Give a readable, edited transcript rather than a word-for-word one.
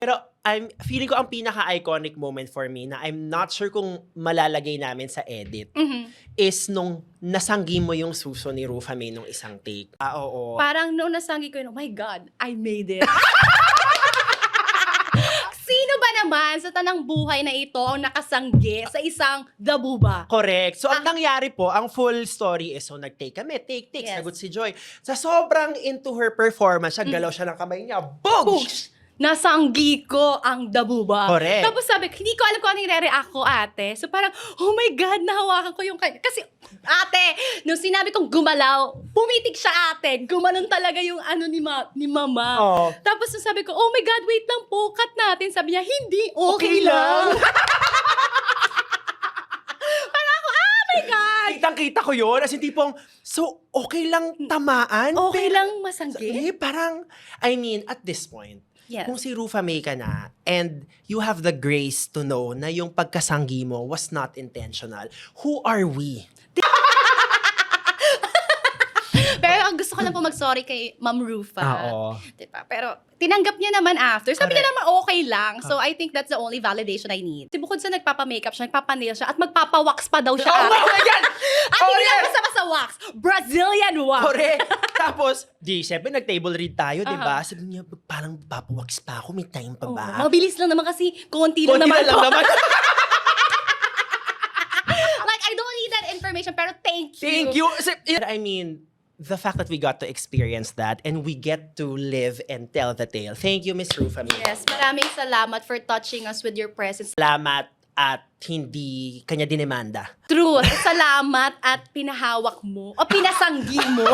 Pero I'm feeling ko ang pinaka-iconic moment for me na I'm not sure kung malalagay namin sa edit is nung nasanggi mo yung suso ni Rufa May nung isang take. Oo. Parang nung nasanggi ko yun, oh my God, I made it. Sino ba naman sa tanang buhay na ito ang nakasanggi sa isang dabuba? Correct. So, ang nangyari po, ang full story is, so nag-take kami, take, Yes. sagot si Joy. Sa sobrang into her performance, galaw siya ng kamay niya, boom! Nasanggi ko ang dabuba. Correct. Tapos sabi, hindi ko alam kung anong re-react ko, ate. So parang, oh my God, nahawakan ko yung kanya. Kasi, ate, nung sinabi kong gumalaw, pumitik siya, ate. Gumanon talaga yung ano ni mama. Oh. Tapos nung sabi ko, oh my God, wait lang po, cut natin. Sabi niya, hindi, okay lang. Parang ako, oh my God. Kitang-kita ko yun. As in, tipong, so, okay lang tamaan? Okay pero- lang masanggi? Parang, I mean, at this point, Yes. kung si Rufa May ka na, and you have the grace to know na yung pagkasanggi mo was not intentional, who are we? Pero ang gusto ko lang po mag-sorry kay Ma'am Rufa. Oo. Diba? Pero tinanggap niya naman after. Sabi niya Correct. naman okay lang. So I think that's the only validation I need. Bukod sa nagpapa-makeup siya, nagpapa-nail siya, at magpapa-wax pa daw siya. Oh my God! At hindi lang basta sa wax. Brazilian wax. Correct. Tapos, siyempre nag-table read tayo, di ba? Sabi niya, parang papawax pa ako, may time pa ba? Mabilis lang naman kasi konti lang Konti naman na lang po. naman. Like, I don't need that information, pero thank you. Thank you. I mean, the fact that we got to experience that and we get to live and tell the tale. Thank you, Miss Rufa May. Yes, maraming salamat for touching us with your presence. Salamat at hindi kanya dinemanda. True. Salamat at pinahawak mo o pinasanggi mo